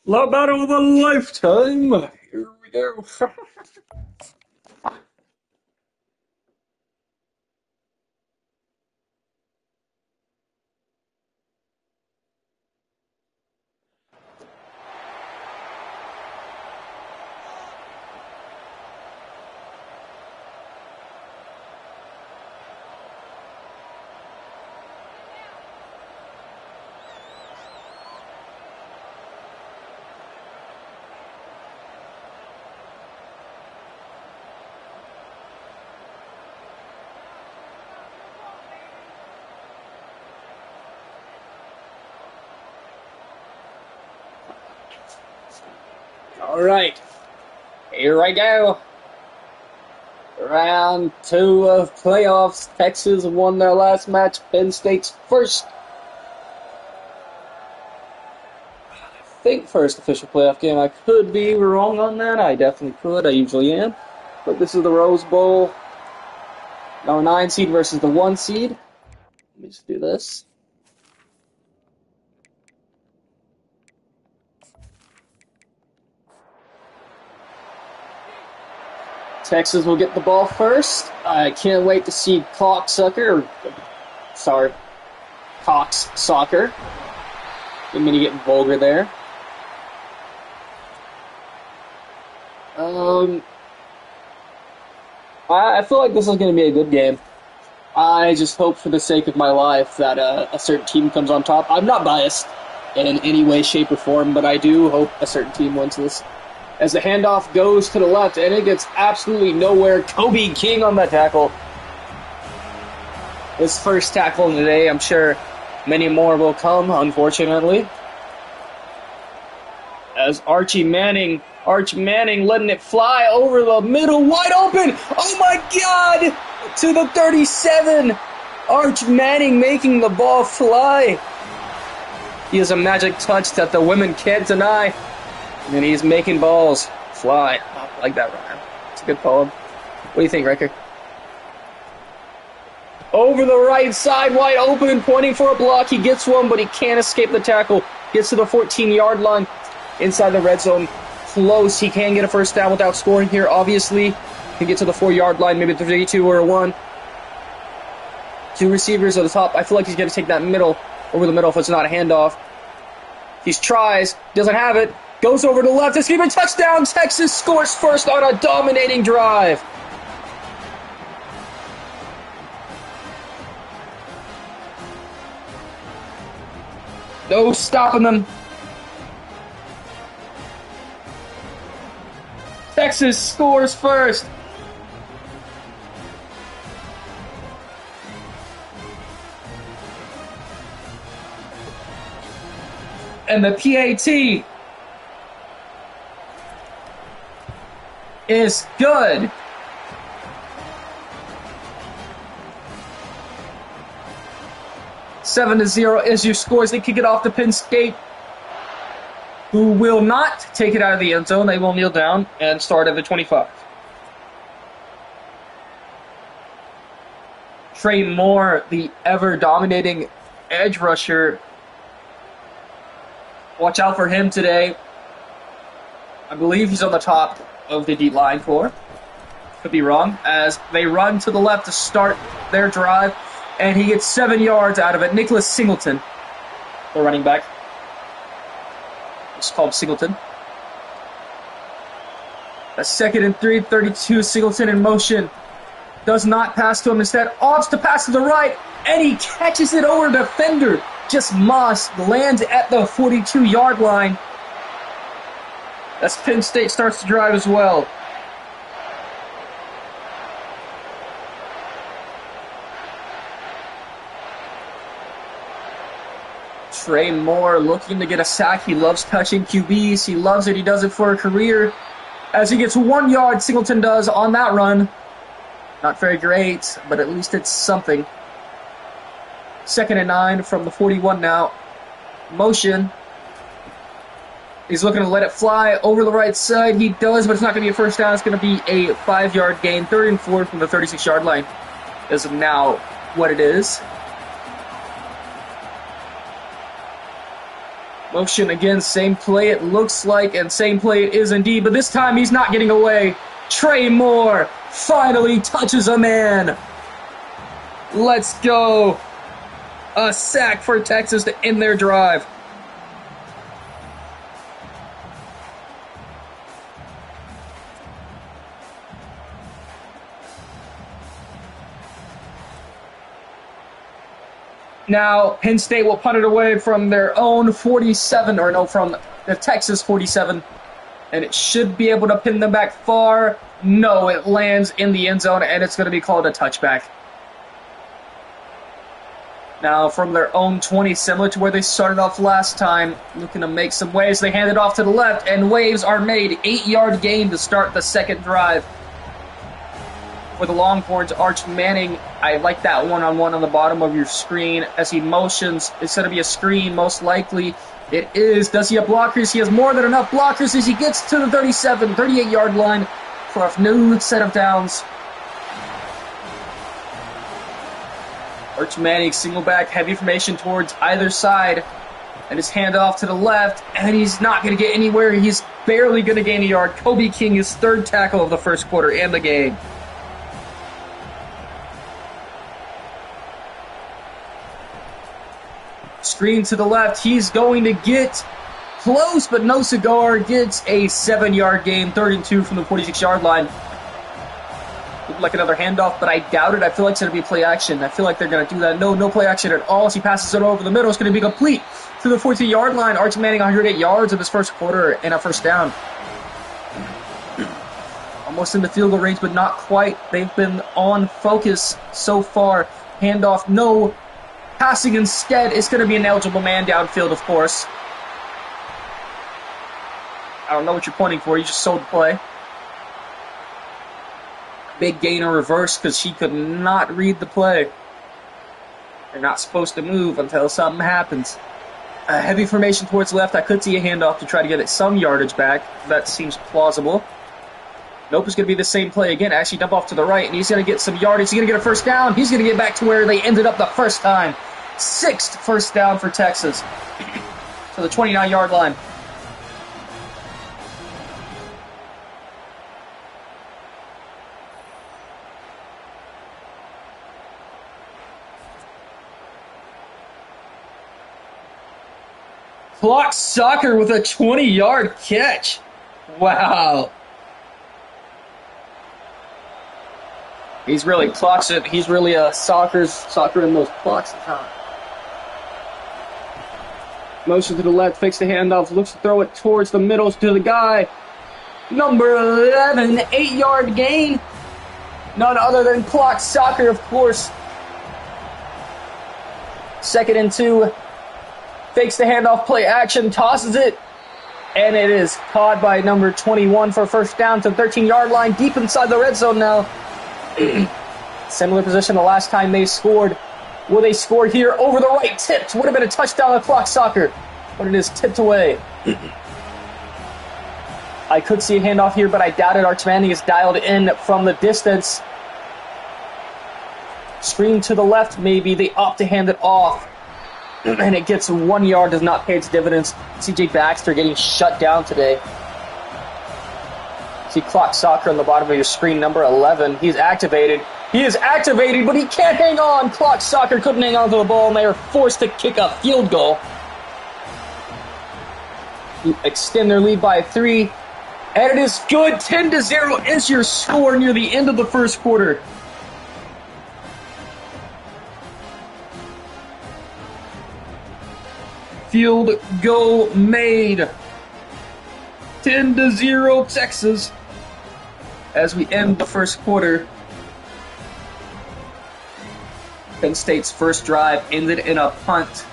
Love battle of a lifetime. Here we go. All right, here I go. Round two of playoffs. Texas won their last match. Penn State's first, I think, first official playoff game. I could be wrong on that. I definitely could. I usually am. But this is the Rose Bowl. Number 9 seed versus the 1 seed. Let me just do this. Texas will get the ball first. I can't wait to see Cox Soccer. Didn't mean to get vulgar there. I feel like this is going to be a good game. I just hope for the sake of my life that a certain team comes on top. I'm not biased in any way, shape, or form, but I do hope a certain team wins this. As the handoff goes to the left, and it gets absolutely nowhere. Kobe King on that tackle. His first tackle of the day. I'm sure many more will come, unfortunately. As Arch Manning letting it fly over the middle, wide open. Oh my God! To the 37. Arch Manning making the ball fly. He has a magic touch that the women can't deny. And he's making balls fly. I like that runner. It's a good call. What do you think, Ricker? Over the right side, wide open, pointing for a block. He gets one, but he can't escape the tackle. Gets to the 14-yard line. Inside the red zone. Close. He can get a first down without scoring here, obviously. Can get to the 4-yard line, maybe 32 or a 1. 2 receivers at the top. I feel like he's going to take that middle, over the middle if it's not a handoff. He tries, doesn't have it. Goes over to the left. It's going to be a touchdown. Texas scores first on a dominating drive. No stopping them. Texas scores first. And the PAT is good. Seven to 0 is your scores. They kick it off to Penn State, who will not take it out of the end zone. They will kneel down and start at the 25. Trey Moore, the ever-dominating edge rusher. Watch out for him today. I believe he's on the top of the deep line core. Could be wrong. As they run to the left to start their drive, and he gets 7 yards out of it. Nicholas Singleton, the running back. It's called Singleton. A 2nd and 3, 32. Singleton in motion. Does not pass to him. Instead, opts to pass to the right, and he catches it over the defender. Just lands at the 42-yard line. As Penn State starts to drive as well. Trey Moore looking to get a sack. He loves touching QBs. He loves it. He does it for a career. As he gets 1 yard, Singleton does on that run. Not very great, but at least it's something. 2nd and 9 from the 41 now. Motion. He's looking to let it fly over the right side. He does, but it's not going to be a first down. It's going to be a 5-yard gain. 3rd and 4 from the 36-yard line is now what it is. Motion again, same play it looks like, and same play it is indeed, but this time he's not getting away. Trey Moore finally touches a man. Let's go. A sack for Texas to end their drive. Now, Penn State will punt it away from their own 47, or no, from the Texas 47. And it should be able to pin them back far. No, it lands in the end zone, and it's going to be called a touchback. Now, from their own 20, similar to where they started off last time, looking to make some waves. They hand it off to the left, and waves are made. 8-yard gain to start the second drive. For the Longhorns, Arch Manning, I like that one-on-one on the bottom of your screen as he motions. It's going to be a screen, most likely. It is. Does he have blockers? He has more than enough blockers as he gets to the 37, 38-yard line for a new set of downs. Arch Manning, single back, heavy formation towards either side. And his handoff to the left, and he's not going to get anywhere. He's barely going to gain a yard. Kobe King, his third tackle of the first quarter and the game. Screen to the left. He's going to get close, but no cigar. Gets a 7-yard gain, 3rd and 2 from the 46-yard line. Looked like another handoff, but I doubt it. I feel like it's going to be play action. I feel like they're going to do that. No play action at all. As he passes it over the middle, it's going to be complete to the 14-yard line. Arch Manning 108 yards of his first quarter and a first down. Almost in the field goal range, but not quite. They've been on focus so far. Handoff, no. Passing instead is going to be an eligible man downfield, of course. I don't know what you're pointing for. You just sold the play. Big gain or reverse because she could not read the play. They're not supposed to move until something happens. A heavy formation towards left. I could see a handoff to try to get it some yardage back. That seems plausible. Nope, it's going to be the same play again. Actually, dump off to the right, and he's going to get some yardage. He's going to get a first down. He's going to get back to where they ended up the first time. 6th first down for Texas to the 29-yard line. Clock Soccer with a 20-yard catch. Wow. He's really clocks it. He's really a soccer in those clocks. Motion to the left, fakes the handoff, looks to throw it towards the middle to the guy. Number 11, 8-yard gain. None other than Clock Soccer, of course. 2nd and 2. Fakes the handoff, play action, tosses it. And it is caught by number 21 for first down to the 13-yard line, deep inside the red zone now. Similar position the last time they scored. Will they score here? Over the right, tipped. Would have been a touchdown on Clock Soccer, but it is tipped away. I could see a handoff here, but I doubt it. Arch Manning is dialed in from the distance. Screen to the left, maybe. They opt to hand it off. And it gets 1 yard, does not pay its dividends. CJ Baxter getting shut down today. See Clock Soccer on the bottom of your screen, number 11. He's activated. He is activated, but he can't hang on. Clock Soccer couldn't hang on to the ball, and they are forced to kick a field goal. Extend their lead by 3. And it is good. 10-0 is your score near the end of the first quarter. Field goal made. 10-0 Texas as we end the first quarter. Penn State's first drive ended in a punt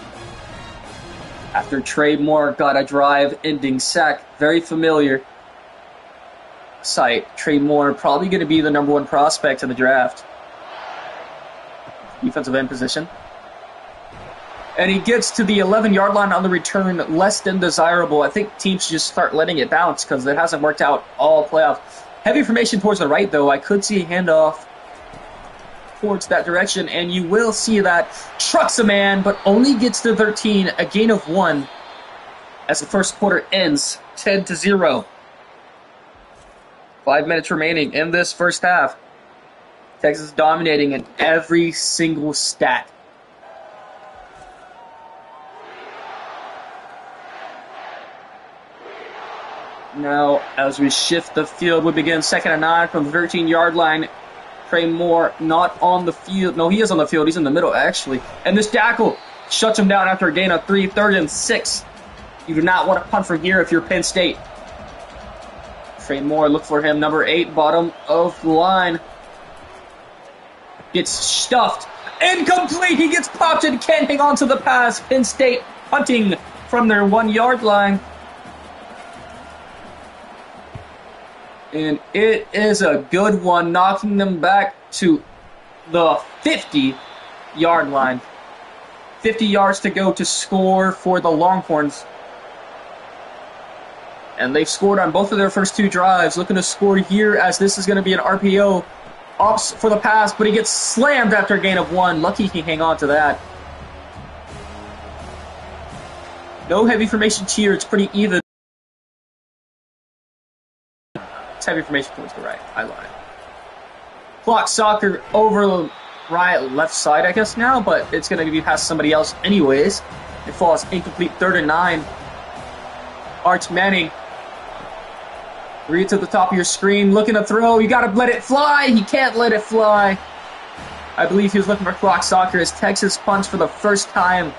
after Trey Moore got a drive-ending sack. Very familiar sight. Trey Moore probably going to be the number 1 prospect in the draft. Defensive end position. And he gets to the 11-yard line on the return, less than desirable. I think teams should just start letting it bounce because it hasn't worked out all playoffs. Heavy formation towards the right, though. I could see a handoff towards that direction, and you will see that trucks a man, but only gets to 13, a gain of 1. as the first quarter ends 10-0. 5 minutes remaining in this first half. Texas dominating in every single stat. Now, as we shift the field, we begin 2nd and 9 from the 13-yard line. Trey Moore not on the field. No, he is on the field. He's in the middle, actually. And this tackle shuts him down after a gain of 3, 3rd and 6. You do not want to punt from here if you're Penn State. Trey Moore, look for him. Number 8, bottom of the line. Gets stuffed. Incomplete. He gets popped and can't hang on to the pass. Penn State punting from their 1-yard line. And it is a good one, knocking them back to the 50-yard line. 50 yards to go to score for the Longhorns. And they've scored on both of their first 2 drives. Looking to score here as this is going to be an RPO. Opts for the pass, but he gets slammed after a gain of 1. Lucky he can hang on to that. No heavy formation here. It's pretty even. It's heavy formation towards the right. I lied. Clock soccer over the right, left side, I guess now, but it's going to be past somebody else anyways. It falls incomplete. 3rd and 9. Arch Manning. Read to the top of your screen. Looking to throw. You got to let it fly. He can't let it fly. I believe he was looking for clock soccer as Texas punts for the first time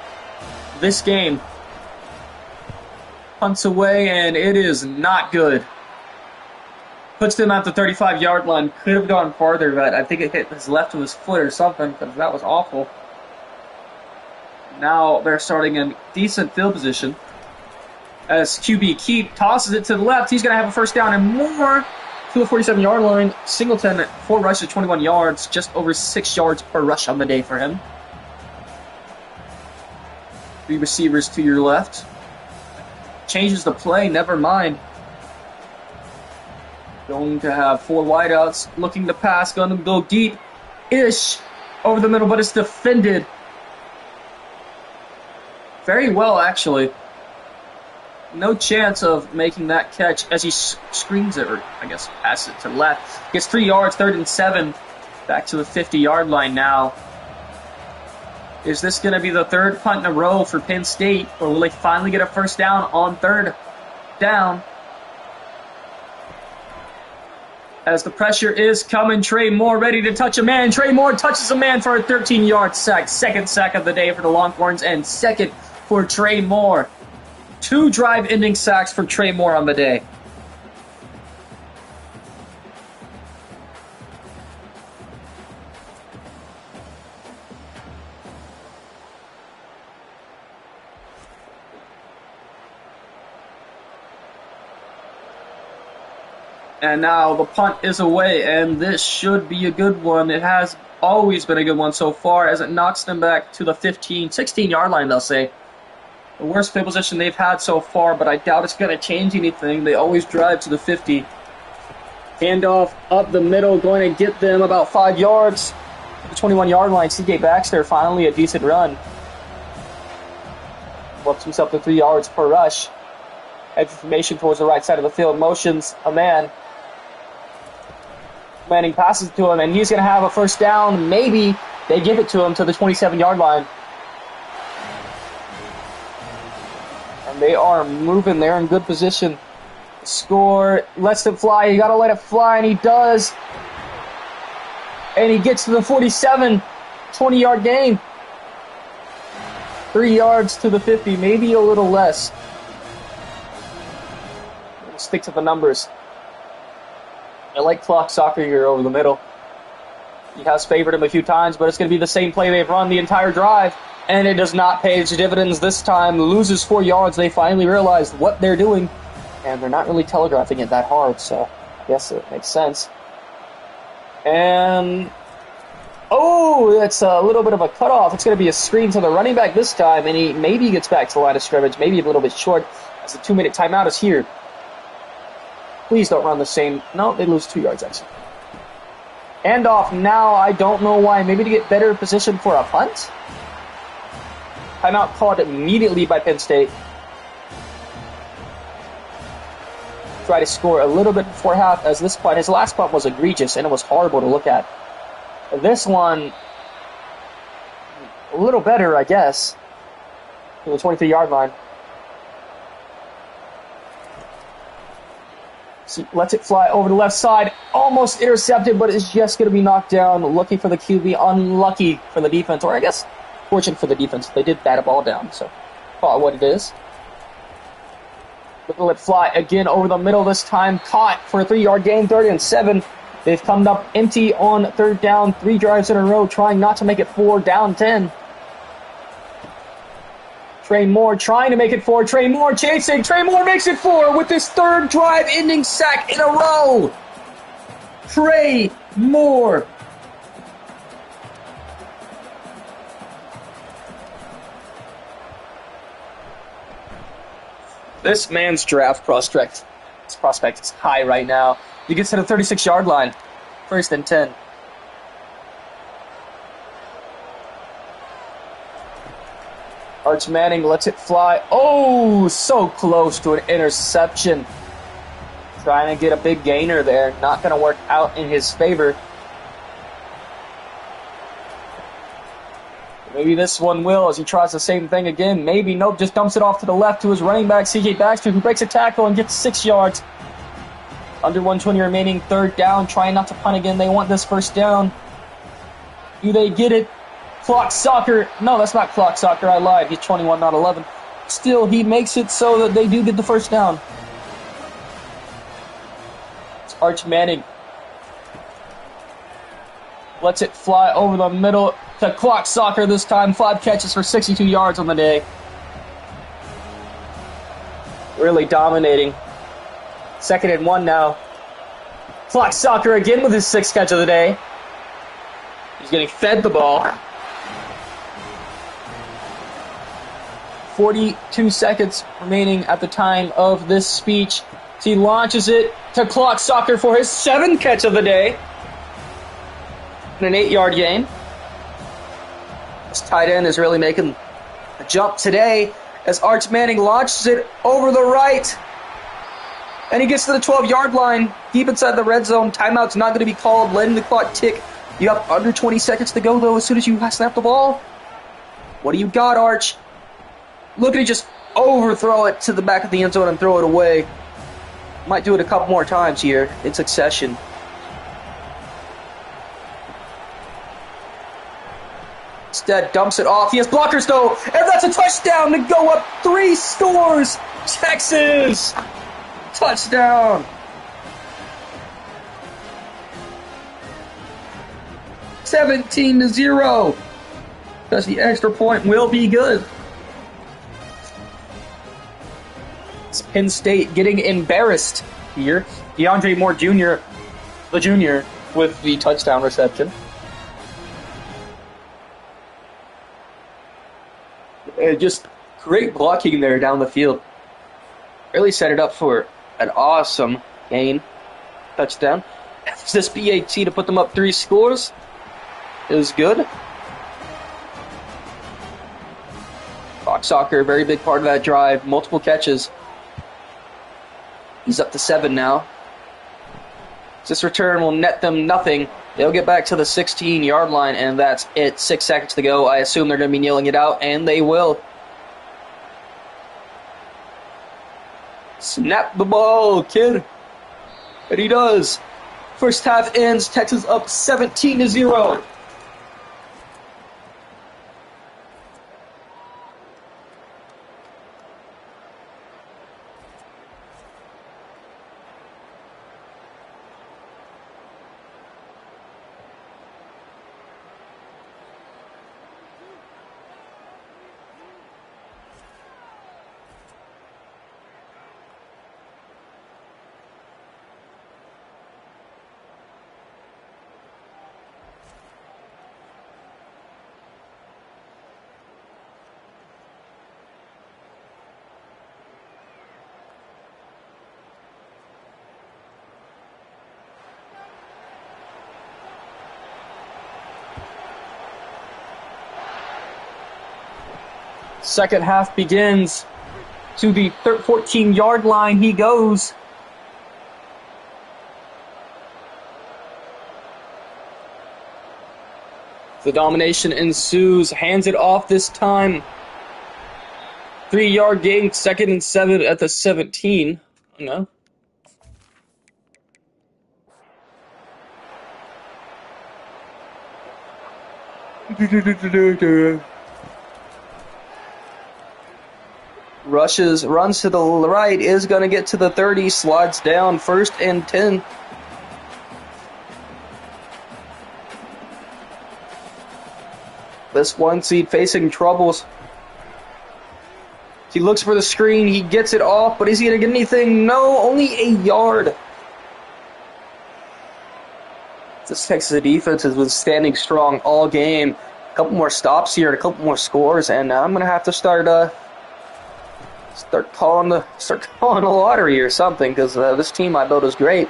this game. Punts away, and it is not good. Puts them at the 35-yard line. Could have gone farther, but I think it hit his left of his foot or something, because that was awful. Now they're starting in decent field position. As QB Keep tosses it to the left, he's going to have a first down and more to the 47-yard line. Singleton, 4 rushes, 21 yards, just over 6 yards per rush on the day for him. 3 receivers to your left. Changes the play, never mind. Going to have 4 wideouts, looking to pass, going to go deep-ish over the middle, but it's defended very well, actually. No chance of making that catch as he screens it, or I guess passes it to the left. Gets 3 yards, 3rd and 7. Back to the 50-yard line now. Is this going to be the 3rd punt in a row for Penn State, or will they finally get a first down on 3rd down? As the pressure is coming, Trey Moore ready to touch a man. Trey Moore touches a man for a 13-yard sack. 2nd sack of the day for the Longhorns, and 2nd for Trey Moore. 2 drive-ending sacks for Trey Moore on the day. And now the punt is away, and this should be a good one. It has always been a good one so far, as it knocks them back to the 16-yard line, they'll say. The worst field position they've had so far, but I doubt it's going to change anything. They always drive to the 50. Handoff up the middle, going to get them about 5 yards. The 21-yard line, C.J. Baxter, finally a decent run. Whoops himself to 3 yards per rush. Head formation towards the right side of the field, motions a man. Manning passes to him, and he's going to have a first down. Maybe they give it to him to the 27-yard line. And they are moving there in good position. Score, lets it fly. You got to let it fly, and he does. And he gets to the 47, 20-yard gain. 3 yards to the 50, maybe a little less. We'll stick to the numbers. I like clock soccer here over the middle. He has favored him a few times, but it's going to be the same play they've run the entire drive. And it does not pay its dividends this time. Loses 4 yards. They finally realized what they're doing. And they're not really telegraphing it that hard, so I guess it makes sense. And, oh, it's a little bit of a cutoff. It's going to be a screen to the running back this time, and he maybe gets back to the line of scrimmage, maybe a little bit short, as the 2-minute timeout is here. Please don't run the same. No, they lose 2 yards, actually. Handoff now, I don't know why. Maybe to get better position for a punt? Timeout called immediately by Penn State. try to score a little bit before half, as this punt, his last punt was egregious and it was horrible to look at. This one, a little better, I guess, to the 23-yard line. So lets it fly over the left side, almost intercepted, but it's just going to be knocked down. Looking for the QB, unlucky for the defense, or I guess fortunate for the defense. They did bat a ball down, so call it what it is. Let it fly again over the middle this time. Caught for a 3-yard gain, 3rd and 7. They've come up empty on 3rd down, 3 drives in a row, trying not to make it 4, down 10. Trey Moore trying to make it 4. Trey Moore chasing. Trey Moore makes it 4 with his 3rd drive ending sack in a row. Trey Moore. This man's draft prospect is high right now. He gets to the 36-yard line. 1st and 10. Arch Manning lets it fly. Oh, so close to an interception. Trying to get a big gainer there. Not going to work out in his favor. Maybe this one will as he tries the same thing again. Maybe, nope, just dumps it off to the left to his running back, C.J. Baxter, who breaks a tackle and gets 6 yards. Under 120 remaining, 3rd down, trying not to punt again. They want this 1st down. Do they get it? Clock soccer. No, that's not clock soccer. I lied. He's 21, not 11. Still, he makes it so that they do get the 1st down. It's Arch Manning. Lets it fly over the middle to clock soccer this time. 5 catches for 62 yards on the day. Really dominating. 2nd and 1 now. Clock soccer again with his 6th catch of the day. He's getting fed the ball. 42 seconds remaining at the time of this speech. He launches it to clock soccer for his 7th catch of the day. And an 8-yard gain. This tight end is really making a jump today as Arch Manning launches it over the right. And he gets to the 12-yard line, deep inside the red zone. Timeout's not going to be called, letting the clock tick. You have under 20 seconds to go, though, as soon as you snap the ball. What do you got, Arch? Look at it, just overthrow it to the back of the end zone and throw it away. Might do it a couple more times here in succession. Instead, dumps it off. He has blockers, though, and that's a touchdown to go up 3 scores. Texas! Touchdown! 17-0. Because the extra point will be good. It's Penn State getting embarrassed here. DeAndre Moore Jr., the junior, with the touchdown reception. Just great blocking there down the field. Really set it up for an awesome gain. Touchdown. This BAT to put them up 3 scores is good. Fox Soccer, a very big part of that drive. Multiple catches. He's up to 7 now. This return will net them nothing. They'll get back to the 16-yard line, and that's it. 6 seconds to go. I assume they're going to be kneeling it out, and they will. Snap the ball, kid. And he does. First half ends. Texas up 17-0. Second half begins. To the 14-yard line he goes. The domination ensues. Hands it off this time. 3-yard gain, 2nd and 7 at the 17. Oh, no. Runs to the right, is going to get to the 30, slides down, 1st and 10. This 1 seed facing troubles. He looks for the screen, he gets it off, but is he going to get anything? No, only a yard. This Texas defense has been standing strong all game. A couple more stops here and a couple more scores, and I'm going to have to start calling the lottery or something, because this team I built is great.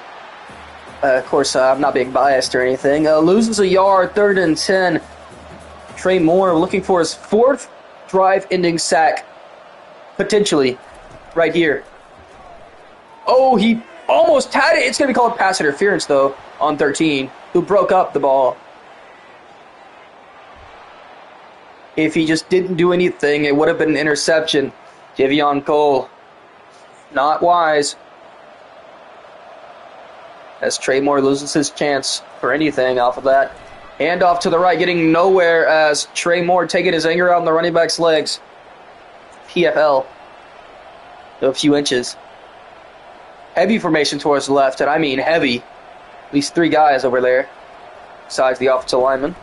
Of course, I'm not being biased or anything. Loses a yard, 3rd and 10. Trey Moore looking for his 4th drive-ending sack, potentially, right here. Oh, he almost had it. It's going to be called pass interference, though, on 13, who broke up the ball. If he just didn't do anything, it would have been an interception. Javion Cole, not wise. As Trey Moore loses his chance for anything off of that. Hand off to the right, getting nowhere as Trey Moore taking his anger out on the running back's legs. PFL. A few inches. Heavy formation towards the left, and I mean heavy. At least 3 guys over there, besides the offensive lineman.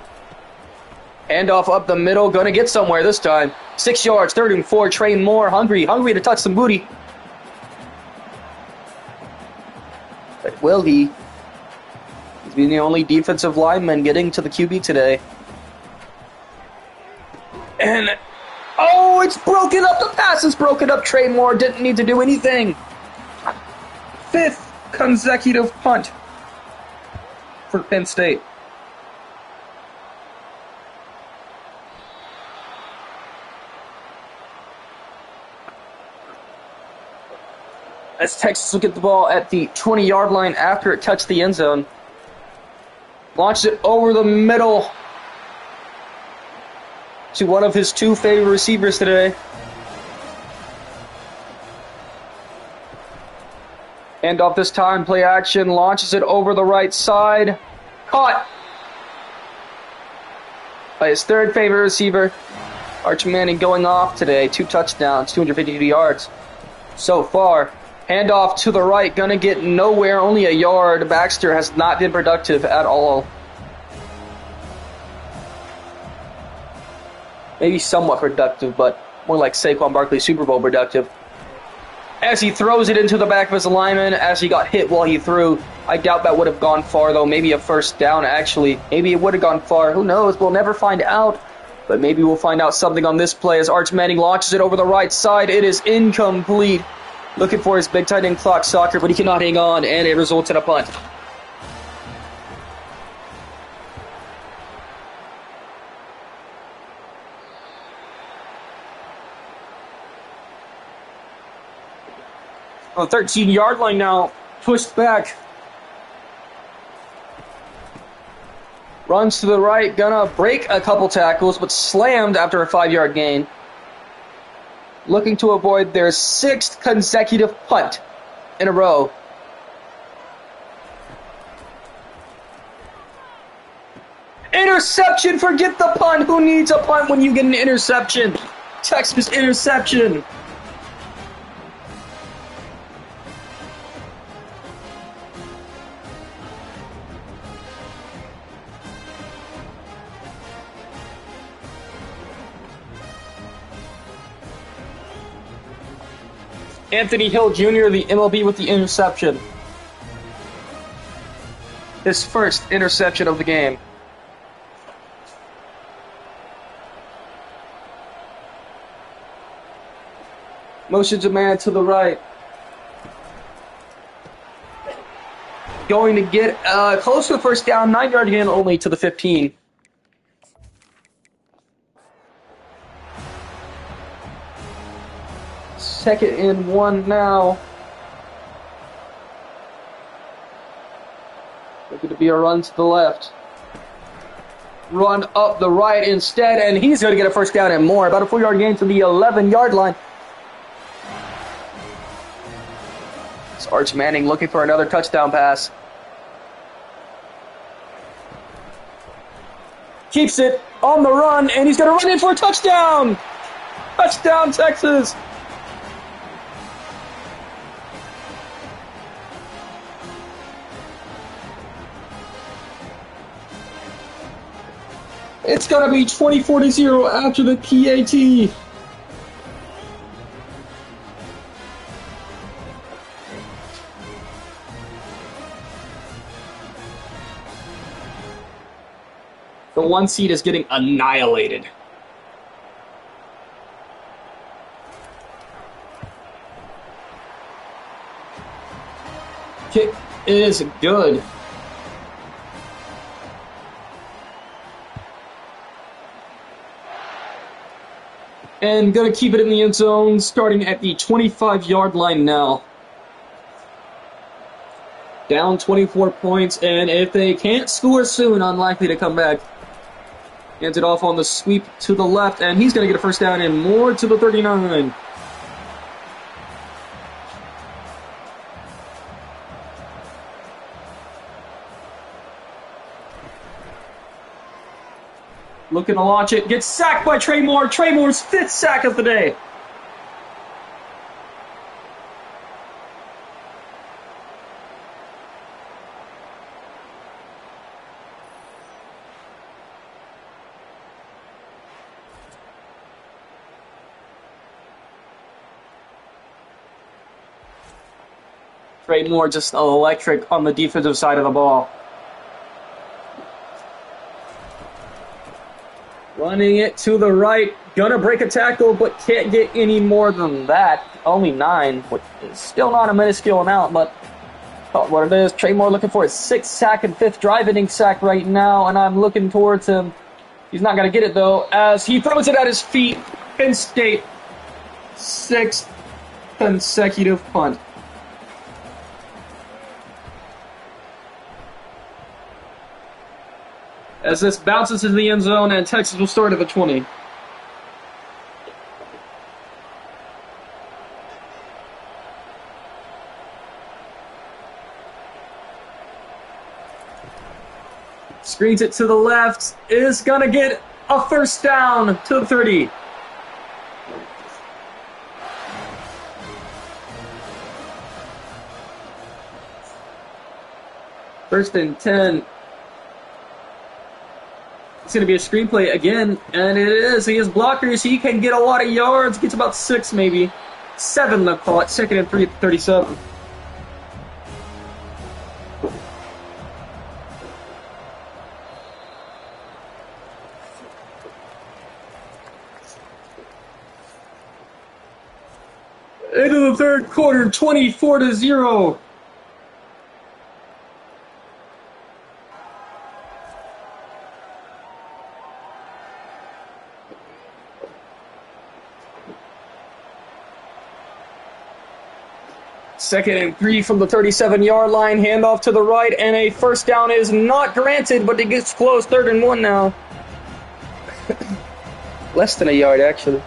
Handoff up the middle, gonna get somewhere this time. 6 yards, 3rd and 4. Trey Moore, hungry to touch some booty. But will he? He's been the only defensive lineman getting to the QB today. And, oh, it's broken up. The pass is broken up. Trey Moore didn't need to do anything. 5th consecutive punt for Penn State. As Texas will get the ball at the 20-yard line after it touched the end zone. Launches it over the middle to one of his 2 favorite receivers today. Handoff this time, play action, launches it over the right side. Caught by his 3rd favorite receiver. Arch Manning going off today. 2 touchdowns, 252 yards so far. Handoff to the right, gonna get nowhere, only a yard. Baxter has not been productive at all. Maybe somewhat productive, but more like Saquon Barkley Super Bowl productive. As he throws it into the back of his lineman, as he got hit while he threw. I doubt that would have gone far, though. Maybe a 1st down, actually. Maybe it would have gone far. Who knows? We'll never find out. But maybe we'll find out something on this play as Arch Manning launches it over the right side. It is incomplete. Looking for his big tight end clock soccer, but he cannot hang on, and it results in a punt. On the 13-yard line now, pushed back. Runs to the right, gonna break a couple tackles, but slammed after a 5-yard gain. Looking to avoid their 6th consecutive punt in a row. Interception! Forget the punt! Who needs a punt when you get an interception? Texas interception! Anthony Hill Jr., the MLB with the interception. His 1st interception of the game. Motions a man to the right. Going to get close to the 1st down, 9-yard gain only to the 15. Second and 1 now. Looking to be a run to the left. run up the right instead, and he's going to get a first down and more. About a 4-yard gain to the 11-yard line. It's Arch Manning looking for another touchdown pass. Keeps it on the run, and he's going to run in for a touchdown! Touchdown, Texas! It's going to be 24-0 after the PAT. The 1 seed is getting annihilated. Kick is good. And going to keep it in the end zone, starting at the 25-yard line now. Down 24 points, and if they can't score soon, unlikely to come back. Hands it off on the sweep to the left, and he's going to get a first down and more to the 39. Looking to launch it. Gets sacked by Trey Moore. Trey Moore's 5th sack of the day. Trey Moore just electric on the defensive side of the ball. Running it to the right. Gonna break a tackle, but can't get any more than that. Only 9, which is still not a minuscule amount, but what it is. Trey Moore looking for his 6th sack and 5th drive-ending sack right now, and I'm looking towards him. He's not gonna get it, though, as he throws it at his feet. Penn State, 6th consecutive punt. As this bounces into the end zone, and Texas will start at the 20. Screens it to the left, is going to get a first down to the 30. First and 10. It's going to be a screenplay again, and it is. He has blockers. He can get a lot of yards. Gets about 6, maybe. 7, they'll call it. 2nd and 3 at the 37. Into the third quarter, 24-0. Second and 3 from the 37-yard line. Handoff to the right, and a first down is not granted, but it gets close. 3rd and 1 now. Less than a yard, actually.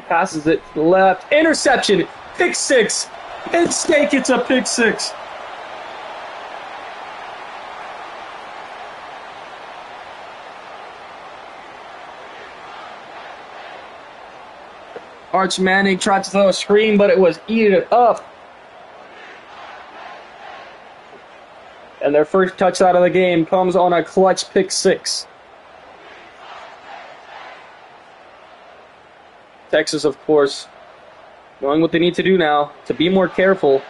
Passes it to the left. Interception. Pick 6. Penn State gets a pick 6. Arch Manning tried to throw a screen, but it was eaten up. And their first touchdown of the game comes on a clutch pick 6. Texas, of course, knowing what they need to do now to be more careful.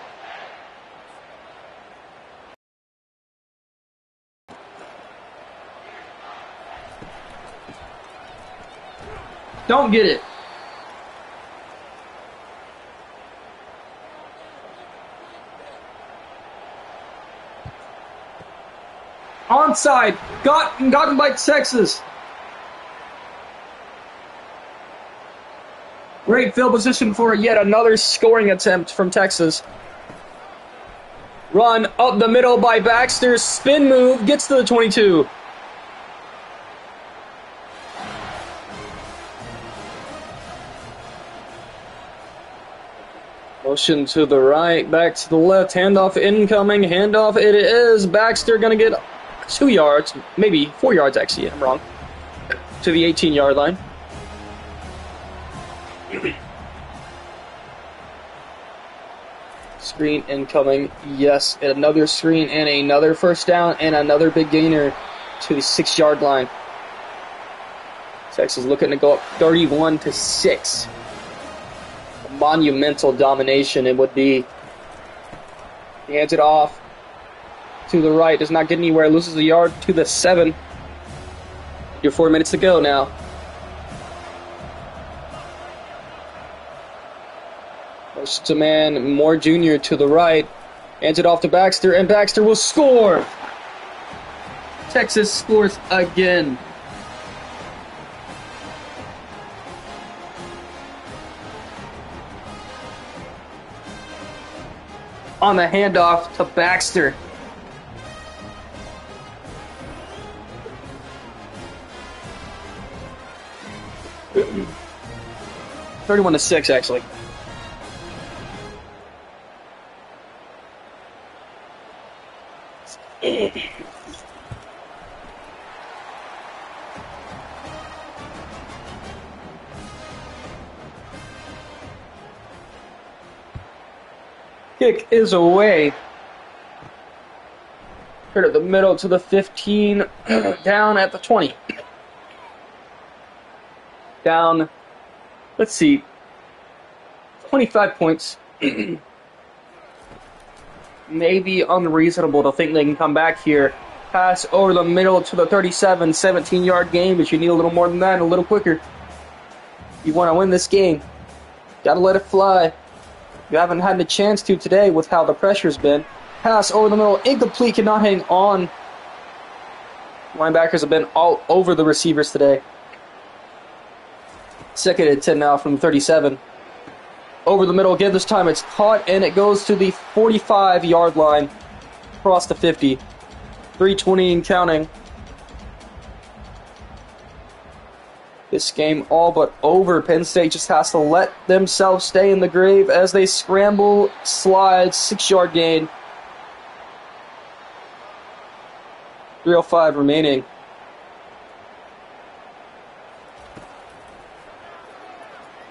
Don't get it. Onside, gotten by Texas. Great field position for yet another scoring attempt from Texas. Run up the middle by Baxter. Spin move. Gets to the 22. Motion to the right. Back to the left. Handoff incoming. Handoff it is. Baxter going to get 2 yards. Maybe 4 yards, actually. I'm wrong. To the 18-yard line. Screen incoming, yes, and another screen and another first down and another big gainer to the 6-yard line. Texas looking to go up 31-6. A monumental domination it would be. He hands it off to the right, does not get anywhere, loses a yard to the 7. Your 4 minutes to go now. To man, Moore Jr. to the right. Hands it off to Baxter, and Baxter will score! Texas scores again. On the handoff to Baxter. Mm-hmm. 31-6, actually. Kick is away. Here to the middle to the 15, down at the 20. Down, let's see, 25 points. Maybe unreasonable to think they can come back here. Pass over the middle to the 37, 17-yard game, but you need a little more than that, a little quicker. You want to win this game. Got to let it fly. You haven't had a chance to today with how the pressure's been. Pass over the middle, incomplete, cannot hang on. Linebackers have been all over the receivers today. 2nd and 10 now from the 37. Over the middle again, this time it's caught, and it goes to the 45-yard line, across the 50. 3:20 and counting. This game all but over. Penn State just has to let themselves stay in the grave as they scramble, slide, 6-yard gain. 3:05 remaining.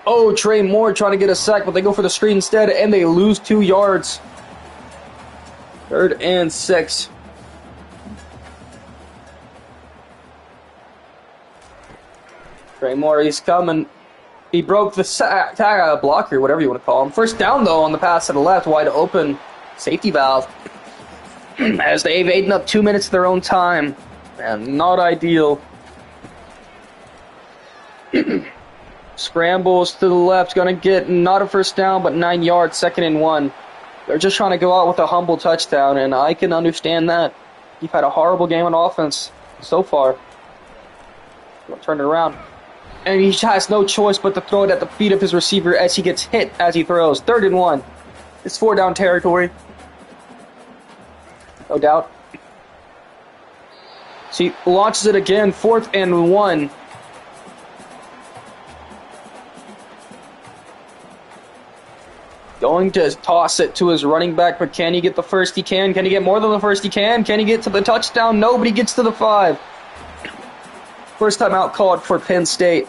Oh, Trey Moore trying to get a sack, but they go for the screen instead, and they lose 2 yards. 3rd and 6. Trey Moore, he's coming. He broke the blocker, whatever you want to call him. First down, though, on the pass to the left, wide open. Safety valve. As they've eaten up 2 minutes of their own time. And not ideal. Scrambles to the left, going to get not a first down, but 9 yards, 2nd and 1. They're just trying to go out with a humble touchdown, and I can understand that. You've had a horrible game on offense so far. Turn it around. And he has no choice but to throw it at the feet of his receiver as he gets hit as he throws. 3rd and 1. It's 4-down territory. No doubt. So he launches it again, 4th and 1. Going to toss it to his running back, but can he get the first he can? Can he get more than the first he can? Can he get to the touchdown? Nobody gets to the 5. First time out called for Penn State.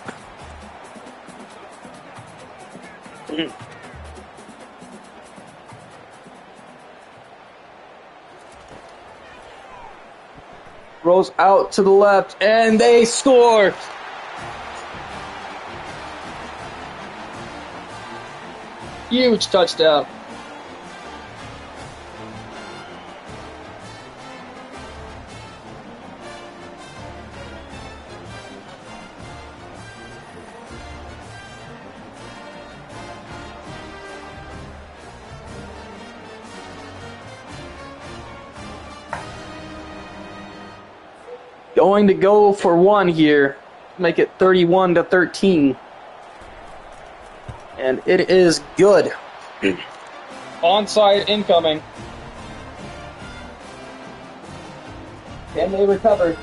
Rolls out to the left, and they score. Huge touchdown. Going to go for 1 here. Make it 31-13. And it is good. Onside incoming. Can they recover?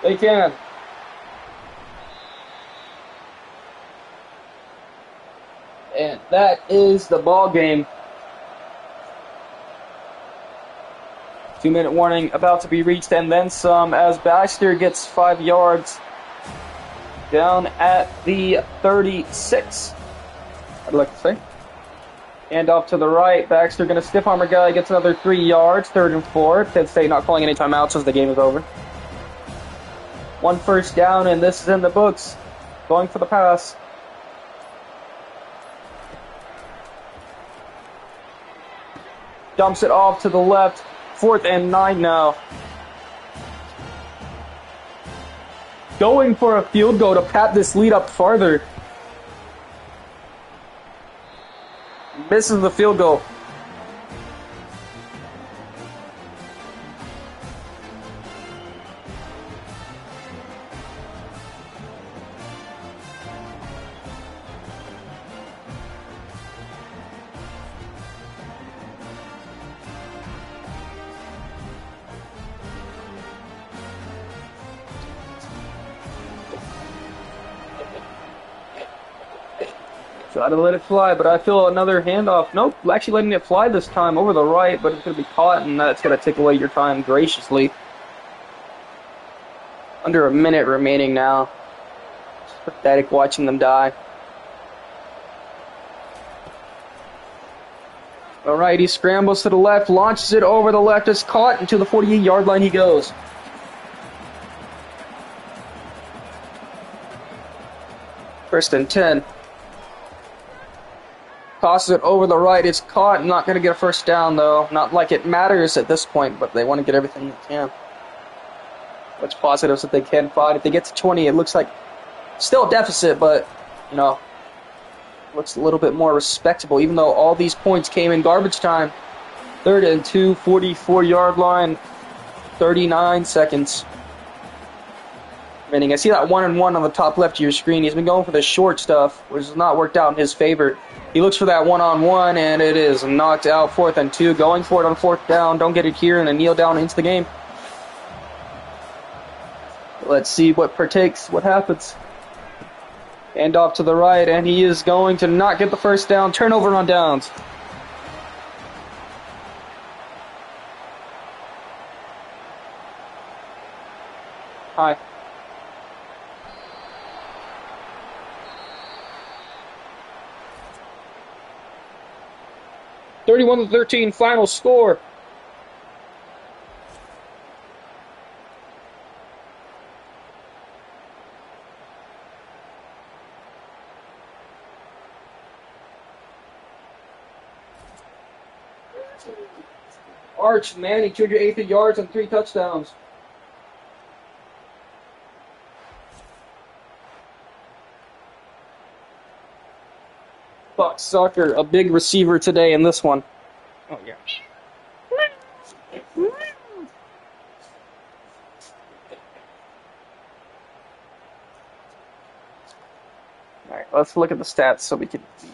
They can. And that is the ball game. 2-minute warning about to be reached, and then some, as Baxter gets 5 yards down at the 36. I'd like to say. And off to the right, Baxter going to stiff arm a guy, gets another 3 yards, 3rd and 4. Penn State not calling any timeouts as the game is over. 1 first down, and this is in the books. Going for the pass. Dumps it off to the left. 4th and 9 now. Going for a field goal to pat this lead up farther. Misses the field goal. Try to let it fly, but I feel another handoff. Nope, actually letting it fly this time over the right, but it's going to be caught, and that's going to take away your time graciously. Under a minute remaining now. It's pathetic watching them die. Alright, he scrambles to the left, launches it over the left, is caught, and to the 48-yard line he goes. First and 10. Tosses it over the right. It's caught. Not going to get a first down, though. Not like it matters at this point, but they want to get everything they can. What's positive is that they can fight. If they get to 20, it looks like still a deficit, but, you know, looks a little bit more respectable, even though all these points came in garbage time. 3rd and 2, 44-yard line, 39 seconds. I see that 1-and-1 on the top left of your screen. He's been going for the short stuff, which has not worked out in his favor. He looks for that 1-on-1, and it is knocked out. 4th and 2, going for it on 4th down. Don't get it here, and then kneel down into the game. Let's see what partakes, what happens. And off to the right, and he is going to not get the first down. Turnover on downs. Hi. 31-13 final score. Arch Manning, 280 yards and 3 touchdowns. Fox Sucker, a big receiver today in this one. Oh, yeah. All right, let's look at the stats so we can see